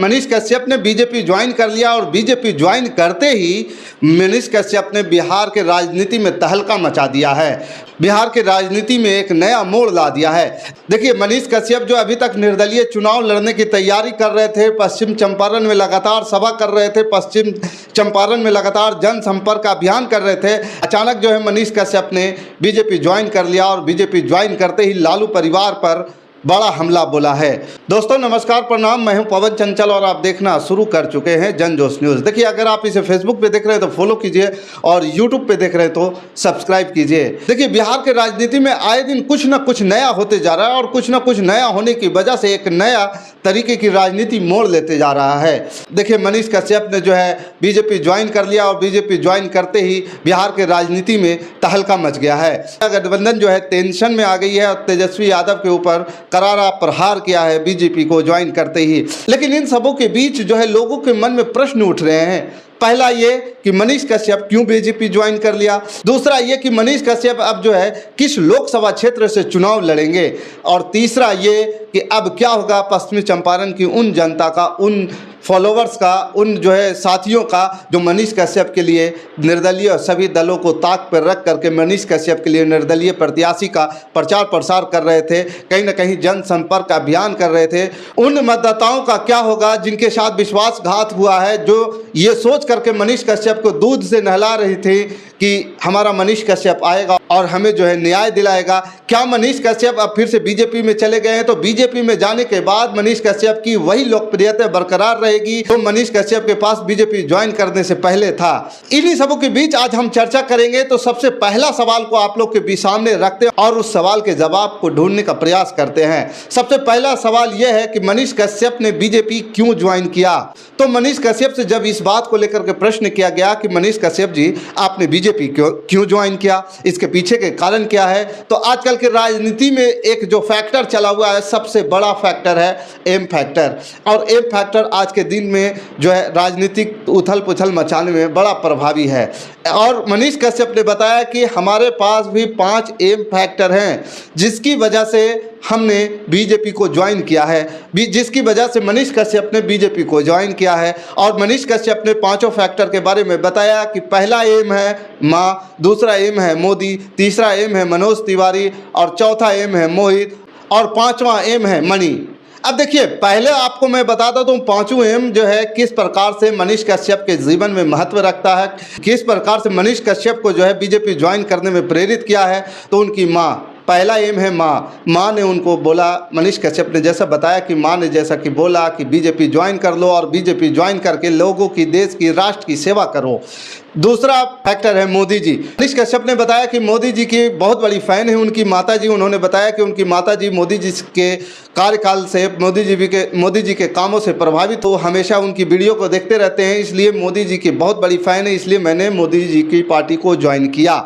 मनीष कश्यप ने BJP join कर लिया और बीजेपी ज्वाइन करते ही मनीष कश्यप ने बिहार के राजनीति में तहलका मचा दिया है। बिहार के राजनीति में एक नया मोड़ ला दिया है। देखिए, मनीष कश्यप जो अभी तक निर्दलीय चुनाव लड़ने की तैयारी कर रहे थे, पश्चिम चंपारण में लगातार सभा कर रहे थे, पश्चिम चंपारण में लगातार जनसंपर्क अभियान कर रहे थे, अचानक जो है मनीष कश्यप ने बीजेपी ज्वाइन कर लिया और बीजेपी ज्वाइन करते ही लालू परिवार पर बड़ा हमला बोला है। दोस्तों नमस्कार, प्रणाम, मैं हूं पवन चंचल और आप देखना शुरू कर चुके हैं जनजोश न्यूज़। देखिए, अगर आप इसे फेसबुक पे देख रहे हैं तो फॉलो कीजिए और यूट्यूब पे देख रहे हैं तो सब्सक्राइब कीजिए। देखिए, बिहार के राजनीति में आए दिन कुछ ना कुछ नया होते जा रहा है और कुछ ना कुछ नया होने की वजह से एक नया तरीके की राजनीति मोड़ लेते जा रहा है। देखिए, मनीष कश्यप ने जो है बीजेपी ज्वाइन कर लिया और बीजेपी ज्वाइन करते ही बिहार के राजनीति में तहलका मच गया है। गठबंधन जो है टेंशन में आ गई है और तेजस्वी यादव के ऊपर करारा प्रहार किया है बीजेपी को ज्वाइन करते ही। लेकिन इन सबों के बीच जो है लोगों के मन में प्रश्न उठ रहे हैं। पहला ये कि मनीष कश्यप क्यों बीजेपी ज्वाइन कर लिया, दूसरा ये कि मनीष कश्यप अब जो है किस लोकसभा क्षेत्र से चुनाव लड़ेंगे, और तीसरा ये कि अब क्या होगा पश्चिमी चंपारण की उन जनता का, उन फॉलोवर्स का, उन जो है साथियों का जो मनीष कश्यप के लिए निर्दलीय सभी दलों को ताक पर रख करके मनीष कश्यप के लिए निर्दलीय प्रत्याशी का प्रचार प्रसार कर रहे थे, कहीं ना कहीं जनसंपर्क अभियान कर रहे थे। उन मतदाताओं का क्या होगा जिनके साथ विश्वासघात हुआ है, जो ये सोच करके मनीष कश्यप को दूध से नहला रही थी कि हमारा मनीष कश्यप आएगा और हमें जो है न्याय दिलाएगा। क्या मनीष कश्यप अब फिर से बीजेपी में चले गए हैं? तो बीजेपी में जाने के बाद मनीष कश्यप की वही लोकप्रियता बरकरार रहेगी तो मनीष कश्यप के पास बीजेपी ज्वाइन करने से पहले था। इन्हीं सबों के बीच आज हम चर्चा करेंगे। तो सबसे पहला सवाल को आप लोग के भी सामने रखते हैं और उस सवाल के जवाब को ढूंढने का प्रयास करते हैं। सबसे पहला सवाल यह है कि मनीष कश्यप ने बीजेपी क्यों ज्वाइन किया। तो मनीष कश्यप से जब इस बात को लेकर के प्रश्न किया गया कि मनीष कश्यप जी आपने बीजेपी क्यों ज्वाइन किया, इसके पीछे के कारण क्या है, तो आजकल के राजनीति में एक जो फैक्टर चला हुआ है, सबसे बड़ा फैक्टर है एम फैक्टर। और एम फैक्टर आज के दिन में जो है राजनीतिक उथल पुथल मचाने में बड़ा प्रभावी है। और मनीष कश्यप ने बताया कि हमारे पास भी 5 एम फैक्टर हैं जिसकी वजह से हमने बीजेपी को ज्वाइन किया है, जिसकी वजह से मनीष कश्यप ने बीजेपी को ज्वाइन किया है। और मनीष कश्यप ने 5 फैक्टर के बारे में बताया कि पहला एम है माँ, दूसरा एम है मोदी, तीसरा एम है मनोज तिवारी और चौथा एम है मोहित और 5वां एम है मणि। अब देखिए, पहले आपको मैं बताता हूँ 5वां एम जो है किस प्रकार से मनीष कश्यप के जीवन में महत्व रखता है, किस प्रकार से मनीष कश्यप को जो है बीजेपी ज्वाइन करने में प्रेरित किया है। तो उनकी माँ, पहला एम है माँ। माँ ने उनको बोला, मनीष कश्यप ने जैसा बताया कि माँ ने जैसा कि बोला कि बीजेपी ज्वाइन कर लो और बीजेपी ज्वाइन करके लोगों की, देश की, राष्ट्र की सेवा करो। दूसरा फैक्टर है मोदी जी। मनीष कश्यप ने बताया कि मोदी जी की बहुत बड़ी फ़ैन है उनकी माता जी। उन्होंने बताया कि उनकी माता जी मोदी जी के कार्यकाल से, मोदी जी के कामों से प्रभावित हो, हमेशा उनकी वीडियो को देखते रहते हैं, इसलिए मोदी जी की बहुत बड़ी फ़ैन है, इसलिए मैंने मोदी जी की पार्टी को ज्वाइन किया।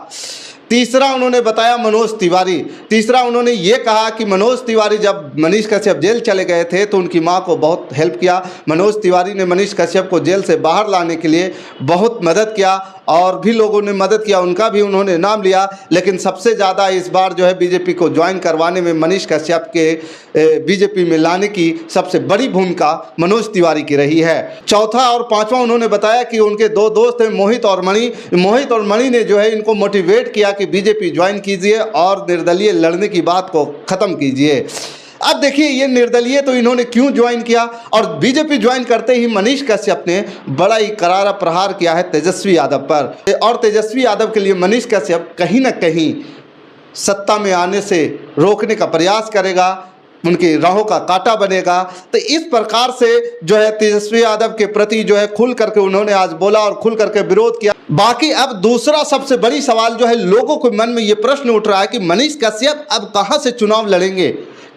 तीसरा उन्होंने बताया मनोज तिवारी। तीसरा उन्होंने ये कहा कि मनोज तिवारी जब मनीष कश्यप जेल चले गए थे तो उनकी मां को बहुत हेल्प किया। मनोज तिवारी ने मनीष कश्यप को जेल से बाहर लाने के लिए बहुत मदद किया और भी लोगों ने मदद किया, उनका भी उन्होंने नाम लिया। लेकिन सबसे ज़्यादा इस बार जो है बीजेपी को ज्वाइन करवाने में मनीष कश्यप के बीजेपी में लाने की सबसे बड़ी भूमिका मनोज तिवारी की रही है। चौथा और 5वां उन्होंने बताया कि उनके 2 दोस्त हैं मोहित और मणि। मोहित और मणि ने जो है इनको मोटिवेट किया कि बीजेपी ज्वाइन कीजिए और निर्दलीय लड़ने की बात को ख़त्म कीजिए। अब देखिए, ये निर्दलीय तो इन्होंने क्यों ज्वाइन किया, और बीजेपी ज्वाइन करते ही मनीष कश्यप ने बड़ा ही करारा प्रहार किया है तेजस्वी यादव पर। और तेजस्वी यादव के लिए मनीष कश्यप कहीं ना कहीं सत्ता में आने से रोकने का प्रयास करेगा, उनकी राहों का कांटा बनेगा। तो इस प्रकार से जो है तेजस्वी यादव के प्रति जो है खुल करके उन्होंने आज बोला और खुल करके विरोध किया। बाकी अब दूसरा सबसे बड़ी सवाल जो है लोगों के मन में ये प्रश्न उठ रहा है कि मनीष कश्यप अब कहाँ से चुनाव लड़ेंगे,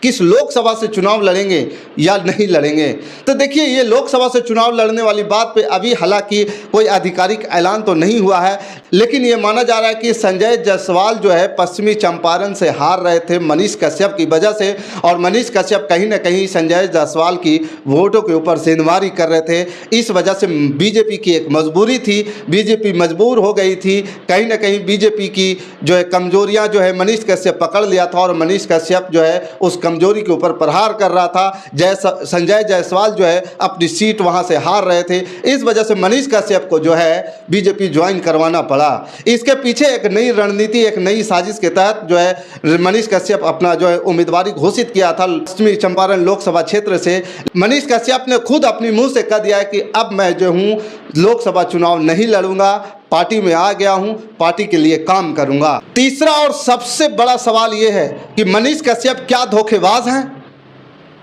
किस लोकसभा से चुनाव लड़ेंगे या नहीं लड़ेंगे। तो देखिए, ये लोकसभा से चुनाव लड़ने वाली बात पे अभी हालांकि कोई आधिकारिक ऐलान तो नहीं हुआ है, लेकिन ये माना जा रहा है कि संजय जायसवाल जो है पश्चिमी चंपारण से हार रहे थे मनीष कश्यप की वजह से, और मनीष कश्यप कहीं ना कहीं संजय जायसवाल की वोटों के ऊपर सेंधमारी कर रहे थे। इस वजह से बीजेपी की एक मजबूरी थी, बीजेपी मजबूर हो गई थी। कहीं ना कहीं बीजेपी की जो है कमजोरियां जो है मनीष कश्यप पकड़ लिया था, और मनीष कश्यप जो है उस कमजोरी के ऊपर प्रहार कर रहा था। संजय जायसवाल जो है अपनी सीट वहां से हार रहे थे। इस वजह से मनीष कश्यप को जो है बीजेपी ज्वाइन करवाना पड़ा। इसके पीछे एक नई रणनीति, एक नई साजिश के तहत जो है मनीष कश्यप अपना जो है उम्मीदवारी घोषित किया था पश्चिमी चंपारण लोकसभा क्षेत्र से। मनीष कश्यप ने खुद अपनी मुंह से कह दिया है कि अब मैं जो हूं लोकसभा चुनाव नहीं लड़ूंगा, पार्टी में आ गया हूं, पार्टी के लिए काम करूंगा। तीसरा और सबसे बड़ा सवाल यह है कि मनीष कश्यप क्या धोखेबाज हैं?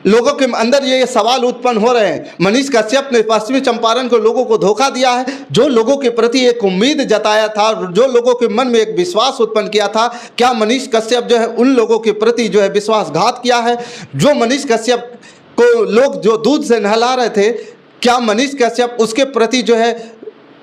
लोगों के अंदर ये सवाल उत्पन्न हो रहे हैं। मनीष कश्यप ने पश्चिमी चंपारण के लोगों को धोखा दिया है, जो लोगों के प्रति एक उम्मीद जताया था, जो लोगों के मन में एक विश्वास उत्पन्न किया था। क्या मनीष कश्यप जो है उन लोगों के प्रति जो है विश्वासघात किया है? जो मनीष कश्यप को लोग जो दूध से नहला रहे थे, क्या मनीष कश्यप उसके प्रति जो है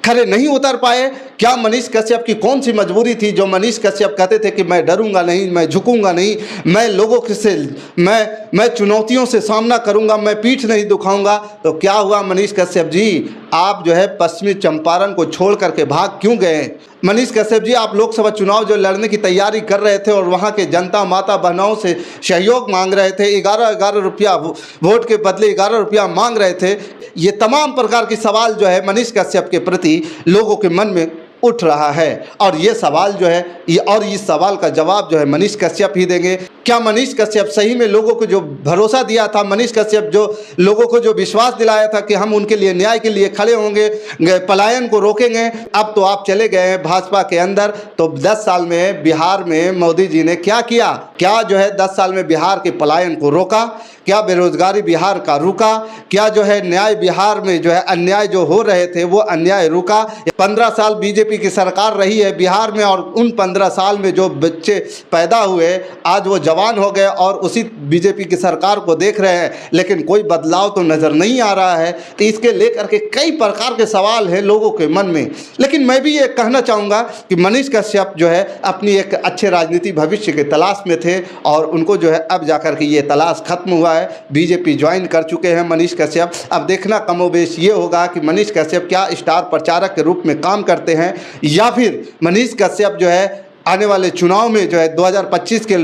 खरे नहीं उतर पाए? क्या मनीष कश्यप की कौन सी मजबूरी थी जो मनीष कश्यप कहते थे कि मैं डरूंगा नहीं, मैं झुकूंगा नहीं, मैं लोगों से मैं चुनौतियों से सामना करूंगा, मैं पीठ नहीं दुखाऊंगा? तो क्या हुआ मनीष कश्यप जी, आप जो है पश्चिमी चंपारण को छोड़ करके भाग क्यों गए? मनीष कश्यप जी, आप लोकसभा चुनाव जो लड़ने की तैयारी कर रहे थे और वहाँ के जनता माता बहनों से सहयोग मांग रहे थे, 11 रुपया वोट के बदले 11 रुपया मांग रहे थे। ये तमाम प्रकार के सवाल जो है मनीष कश्यप के प्रति लोगों के मन में उठ रहा है, और ये सवाल जो है इस सवाल का जवाब जो है मनीष कश्यप ही देंगे। क्या मनीष कश्यप सही में लोगों को जो भरोसा दिया था, मनीष कश्यप जो लोगों को जो विश्वास दिलाया था कि हम उनके लिए न्याय के लिए खड़े होंगे, पलायन को रोकेंगे, अब तो आप चले गए हैं भाजपा के अंदर। तो 10 साल में बिहार में मोदी जी ने क्या किया? क्या जो है 10 साल में बिहार के पलायन को रोका? क्या बेरोजगारी बिहार का रुका? क्या जो है न्याय बिहार में जो है अन्याय जो हो रहे थे वो अन्याय रुका? 15 साल बीजेपी की सरकार रही है बिहार में, और उन 15 साल में जो बच्चे पैदा हुए आज वो जवान हो गए और उसी बीजेपी की सरकार को देख रहे हैं, लेकिन कोई बदलाव तो नज़र नहीं आ रहा है। तो इसके लेकर के कई प्रकार के सवाल हैं लोगों के मन में। लेकिन मैं भी ये कहना चाहूँगा कि मनीष कश्यप जो है अपनी एक अच्छे राजनीति भविष्य की तलाश में थे, और उनको जो है अब जाकर के ये तलाश खत्म हुआ है। बीजेपी ज्वाइन कर चुके हैं मनीष कश्यप। अब देखना कमोबेश ये होगा कि मनीष कश्यप क्या स्टार प्रचारक के रूप में काम करते हैं, या फिर मनीष कश्यप जो है आने वाले चुनाव में जो है 2025 के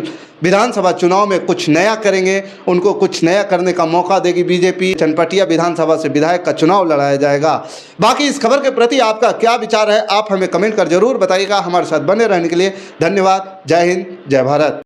विधानसभा चुनाव में कुछ नया करेंगे। उनको कुछ नया करने का मौका देगी बीजेपी। चनपटिया विधानसभा से विधायक का चुनाव लड़ाया जाएगा। बाकी इस खबर के प्रति आपका क्या विचार है, आप हमें कमेंट कर जरूर बताइएगा। हमारे साथ बने रहने के लिए धन्यवाद। जय हिंद, जय भारत।